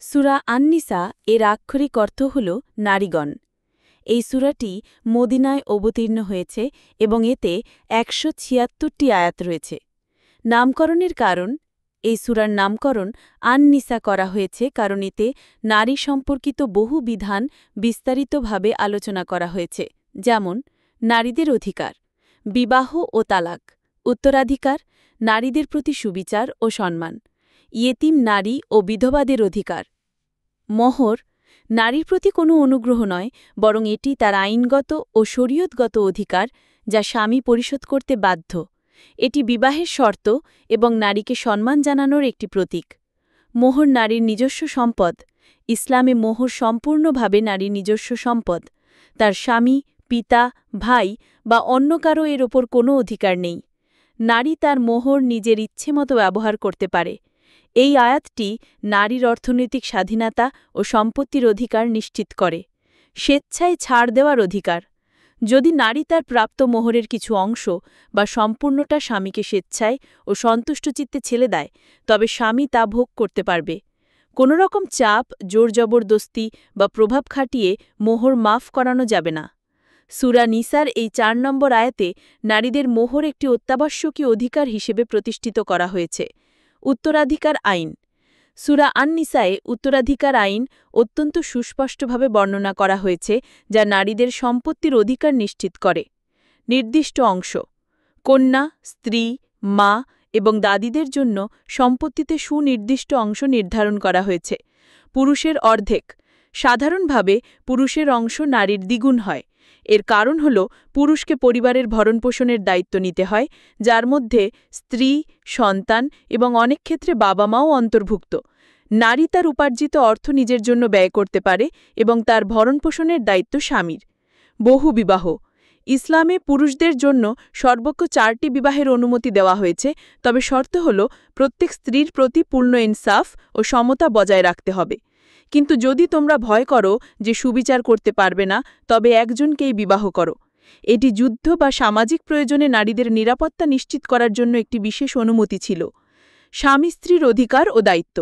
সূরা আন-নিসা এর আক্ষরিক অর্থ হল নারীগণ। এই সূরাটি মদিনায় অবতীর্ণ হয়েছে এবং এতে ১৭৬টি আয়াত রয়েছে। নামকরণের কারণ, এই সূরার নামকরণ আন-নিসা করা হয়েছে কারণ এতে নারী সম্পর্কিত বহু বিধান বিস্তারিতভাবে আলোচনা করা হয়েছে, যেমন নারীদের অধিকার, বিবাহ ও তালাক, উত্তরাধিকার, নারীদের প্রতি সুবিচার ও সম্মান, ইয়েতিম নারী ও বিধবাদের অধিকার, মোহর, নারীর প্রতি কোনো অনুগ্রহ নয় বরং এটি তার আইনগত ও শরীয়তগত অধিকার যা স্বামী পরিশোধ করতে বাধ্য। এটি বিবাহের শর্ত এবং নারীকে সম্মান জানানোর একটি প্রতীক। মোহর নারীর নিজস্ব সম্পদ। ইসলামে মোহর সম্পূর্ণভাবে নারীর নিজস্ব সম্পদ। তার স্বামী, পিতা, ভাই বা অন্য কারো এর ওপর কোনো অধিকার নেই। নারী তার মোহর নিজের ইচ্ছেমতো ব্যবহার করতে পারে। এই আয়াতটি নারীর অর্থনৈতিক স্বাধীনতা ও সম্পত্তির অধিকার নিশ্চিত করে। স্বেচ্ছায় ছাড় দেওয়ার অধিকার। যদি নারী তার প্রাপ্ত মোহরের কিছু অংশ বা সম্পূর্ণটা স্বামীকে স্বেচ্ছায় ও সন্তুষ্টচিত্তে ছেড়ে দেয়, তবে স্বামী তা ভোগ করতে পারবে। কোনো রকম চাপ, জোর জবরদস্তি বা প্রভাব খাটিয়ে মোহর মাফ করানো যাবে না। সূরা নিসার এই ৪ নম্বর আয়াতে নারীদের মোহর একটি অত্যাবশ্যকীয় অধিকার হিসেবে প্রতিষ্ঠিত করা হয়েছে। উত্তরাধিকার আইন। সূরা আন-নিসায়ে উত্তরাধিকার আইন অত্যন্ত সুস্পষ্টভাবে বর্ণনা করা হয়েছে যা নারীদের সম্পত্তির অধিকার নিশ্চিত করে। নির্দিষ্ট অংশ। কন্যা, স্ত্রী, মা এবং দাদিদের জন্য সম্পত্তিতে সুনির্দিষ্ট অংশ নির্ধারণ করা হয়েছে। পুরুষের অর্ধেক। সাধারণভাবে পুরুষের অংশ নারীর দ্বিগুণ হয়। এর কারণ হল পুরুষকে পরিবারের ভরণপোষণের দায়িত্ব নিতে হয়, যার মধ্যে স্ত্রী, সন্তান এবং অনেক ক্ষেত্রে বাবা-মাও অন্তর্ভুক্ত। নারী তার উপার্জিত অর্থ নিজের জন্য ব্যয় করতে পারে এবং তার ভরণপোষণের দায়িত্ব স্বামীর। বহুবিবাহ। ইসলামে পুরুষদের জন্য সর্বোচ্চ ৪টি বিবাহের অনুমতি দেওয়া হয়েছে, তবে শর্ত হল প্রত্যেক স্ত্রীর প্রতি পূর্ণ ইনসাফ ও সমতা বজায় রাখতে হবে। কিন্তু যদি তোমরা ভয় করো যে সুবিচার করতে পারবে না, তবে একজনকেই বিবাহ করো। এটি যুদ্ধ বা সামাজিক প্রয়োজনে নারীদের নিরাপত্তা নিশ্চিত করার জন্য একটি বিশেষ অনুমতি ছিল। স্বামী স্ত্রীর অধিকার ও দায়িত্ব।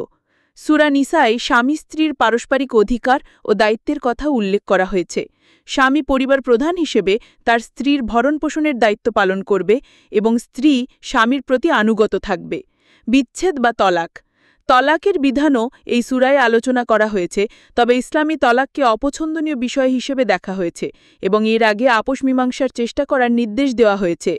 সূরা নিসায় স্বামী স্ত্রীর পারস্পরিক অধিকার ও দায়িত্বের কথা উল্লেখ করা হয়েছে। স্বামী পরিবার প্রধান হিসেবে তার স্ত্রীর ভরণপোষণের দায়িত্ব পালন করবে এবং স্ত্রী স্বামীর প্রতি আনুগত থাকবে। বিচ্ছেদ বা তলাক। তলাকের বিধানও এই সূরায় আলোচনা করা হয়েছে, তবে ইসলামী তলাককে অপছন্দনীয় বিষয় হিসেবে দেখা হয়েছে এবং এর আগে আপোষ মীমাংসার চেষ্টা করার নির্দেশ দেওয়া হয়েছে।